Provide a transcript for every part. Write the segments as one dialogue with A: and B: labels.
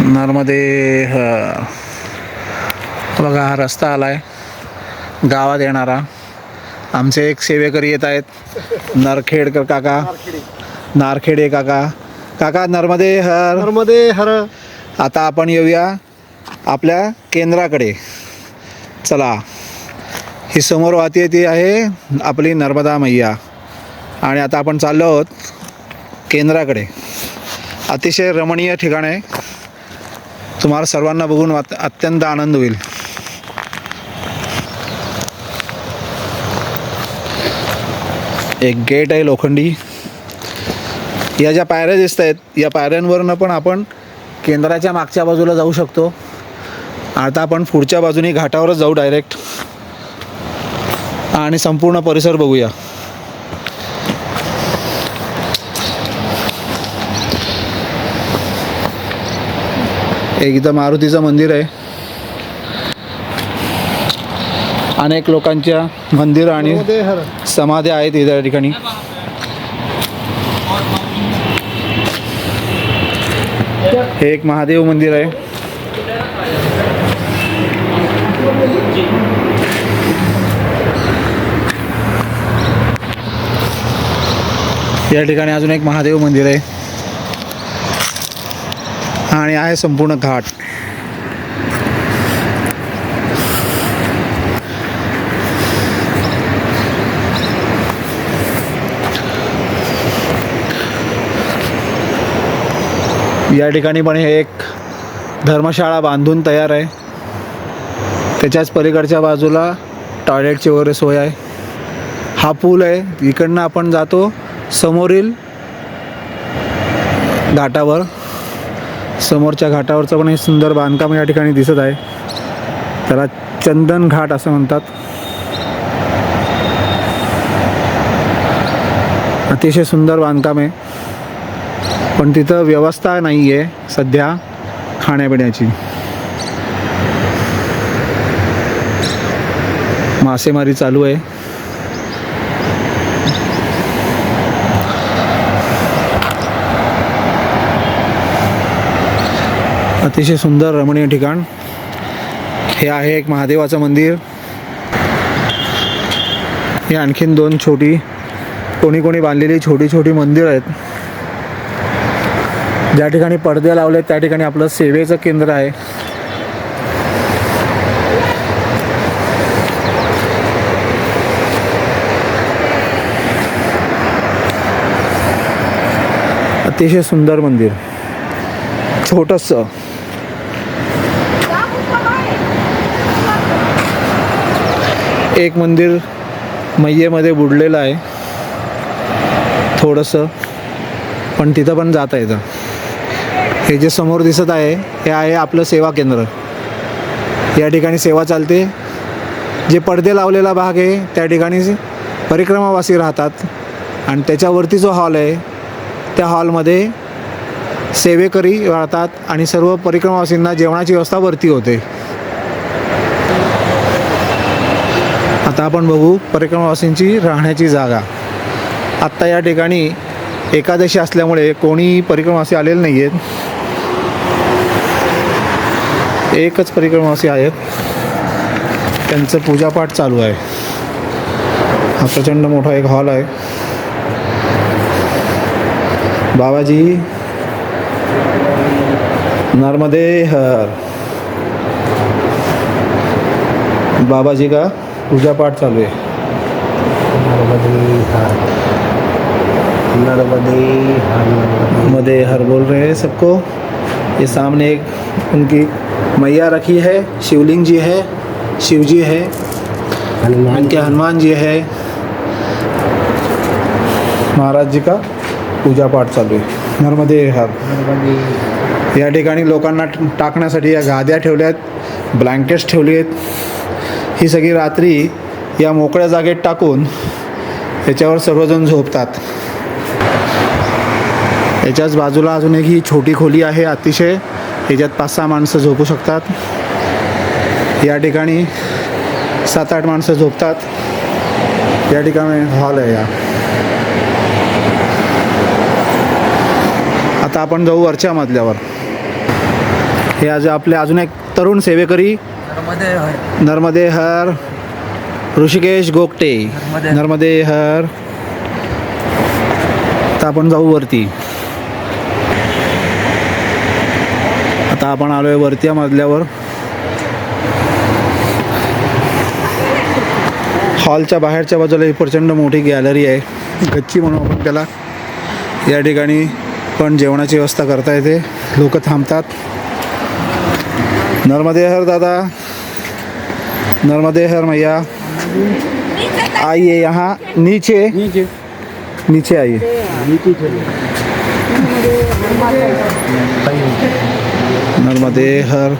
A: नरमध्ये बघा हा रस्ता आलाय गावात येणारा. आमचे एक सेवेकरी येत आहेत, नरखेडकर काका, नारखेडे काका. काका नर्मदे हर.
B: नर्मदे हर.
A: आता आपण येऊया आपल्या केंद्राकडे. चला, ही समोर वाहते ती आहे आपली नर्मदा मैया. आणि आता आपण चाललो आहोत केंद्राकडे. अतिशय रमणीय ठिकाण आहे, तुम्हाला सर्वांना बघून अत्यंत आनंद होईल. एक गेट आहे लोखंडी. या ज्या पायऱ्या दिसत आहेत, या पायऱ्यांवरनं पण आपण केंद्राच्या मागच्या बाजूला जाऊ शकतो. आता आपण पुढच्या बाजूने घाटावरच जाऊ डायरेक्ट आणि संपूर्ण परिसर बघूया. एक इथं मारुतीचं मंदिर आहे. अनेक लोकांच्या मंदिर आणि समाध्या आहेत इथं ठिकाणी. हे एक महादेव मंदिर आहे. या ठिकाणी अजून एक महादेव मंदिर आहे आणि आहे संपूर्ण घाट. या ठिकाणी पण हे एक धर्मशाळा बांधून तयार आहे. त्याच्याच पलीकडच्या बाजूला टॉयलेटची वगैरे सोय आहे. हा पूल आहे, इकडनं आपण जातो समोरील घाटावर. समोरच्या घाटावरचं पण हे सुंदर बांधकाम या ठिकाणी दिसत आहे. त्याला चंदन घाट असं म्हणतात. अतिशय सुंदर बांधकाम आहे, पण तिथं व्यवस्था नाही आहे सध्या खाण्यापिण्याची. मासेमारी चालू आहे. अतिशय सुंदर रमणीय ठिकाण हे आहे. एक महादेवाचं मंदिर. हे आणखीन दोन छोटी कोणी बांधलेली छोटी छोटी मंदिर आहेत. ज्या ठिकाणी पडदे लावले त्या ठिकाणी आपलं सेवेचं केंद्र आहे. अतिशय सुंदर मंदिर, छोटंसं. एक मंदिर मैयेमध्ये बुडलेलं आहे थोडंसं, पण तिथं पण जाता येतं. हे जे समोर दिसत आहे हे आहे आपलं सेवा केंद्र. या ठिकाणी सेवा चालते. जे पडदे लावलेला भाग आहे त्या ठिकाणी परिक्रमावासी राहतात आणि त्याच्यावरती जो हॉल आहे त्या हॉलमध्ये सेवेकरी राहतात आणि सर्व परिक्रमावासींना जेवणाची व्यवस्था वरती होते. आता आपण बघू परिक्रमावासींची राहण्याची जागा. आत्ता या ठिकाणी एकादशी असल्यामुळे कोणी परिक्रमावासी आलेले नाही आहेत. एकच परिक्रमावासी आहेत, त्यांचं पूजापाठ चालू आहे. हा प्रचंड मोठा एक हॉल आहे. बाबाजी नर्मदे हर. बाबाजी का पूजा पाठ चालू है. नर्मदे हर बोल रहे हैं सबको. ये सामने एक उनकी मैया रखी है, शिवलिंग जी है, शिव जी है, उनके हनुमान जी है. महाराज जी का पूजा पाठ चालू आहे. नर्मदे हर. या ठिकाणी लोकांना टाकण्यासाठी या गाद्या ठेवल्या आहेत, ब्लँकेट्स ठेवली आहेत. ही सगळी रात्री या मोकळ्या जागेत टाकून याच्यावर सर्वजण झोपतात. याच्याच बाजूला अजून एक ही छोटी खोली आहे अतिशय. याच्यात 5-6 माणसं झोपू शकतात. या ठिकाणी 7-8 माणसं झोपतात. या ठिकाणी हॉल आहे. आता आपण जाऊ वरच्या मजल्यावर. हे आज आपले अजून एक तरुण सेवेकरी नर्मदे हर ऋषिकेश गोगटे नर्मदे हर. आता आपण जाऊ वरती. आता आपण आलो आहे वरती मजल्यावर. हॉलच्या बाहेरच्या बाजूला ही प्रचंड मोठी गॅलरी आहे, गच्ची म्हणून आपण त्याला. या ठिकाणी पण जेवणाची व्यवस्था करता येते, लोक थांबतात. नर्मदे हर दादा, नर्मदे हर मैया. आइए यहाँ नीचे नीचे आइए. नर्मदे हर.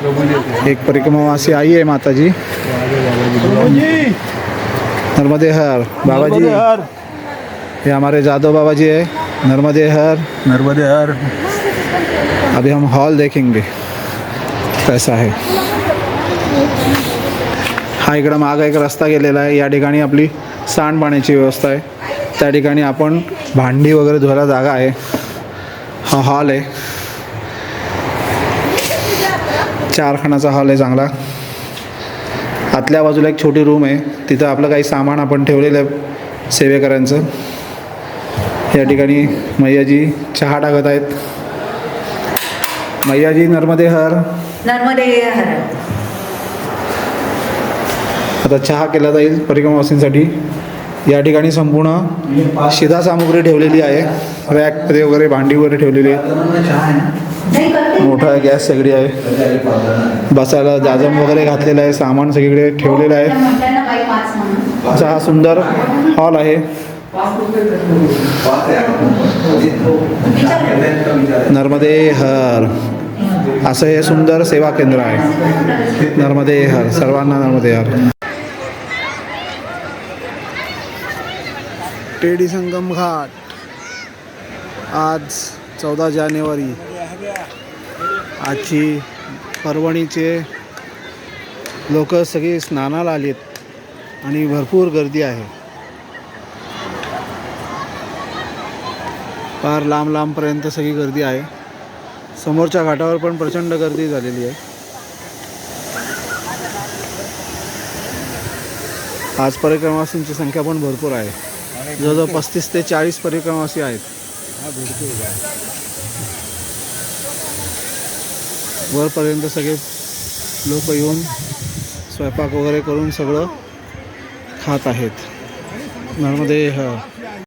A: एक परिक्रमावासी आई है माता जी. नर्मदे हर बाबा जी. ये हमारे जादव बाबा जी है. नर्मदे हर.
B: नर्मदे हर.
A: अभी हम हॉल देखेंगे कैसा है. हा इकडं मागं एक रस्ता गेलेला आहे. या ठिकाणी आपली सांडपाण्याची व्यवस्था आहे. त्या ठिकाणी आपण भांडी वगैरे धुवायला जागा आहे. हा हॉल आहे, 4 खानाचा हॉल आहे चांगला. आतल्या बाजूला एक छोटी रूम आहे, तिथं आपलं काही सामान आपण ठेवलेलं आहे सेवेकऱ्यांचं. या ठिकाणी मैयाजी चहा टाकत आहेत. मैयाजी नर्मदे हर.
C: नर्मदे हर.
A: आता चहा केला जाईल परिक्रमावासींसाठी. या ठिकाणी संपूर्ण शिधा सामुग्री ठेवलेली आहे, रॅकमध्ये वगैरे भांडी वगैरे ठेवलेली आहे. मोठा गॅस सगळी आहे, बसायला जाजम वगैरे घातलेलं आहे, सामान सगळीकडे ठेवलेलं आहे. असा हा सुंदर हॉल आहे. नर्मदे हर असं हे सुंदर सेवा केंद्र आहे. नर्मदे हर. सर्वांना नर्मदे हर. टेडी संगम घाट. आज 14 जानेवारी. आजची परभणीचे लोक सगळे स्नानाला आलेत आणि भरपूर गर्दी आहे. फार लांब लांबपर्यंत सगळी गर्दी आहे. समोरच्या घाटावर पण प्रचंड गर्दी झालेली आहे. आज परिक्रमावासींची संख्या पण भरपूर आहे. जवळजवळ 35 ते 40 परिक्रमावासी आहेत. वरपर्यंत सगळे लोक येऊन स्वयंपाक वगैरे करून सगळं खात आहेत. नर्मदे हर.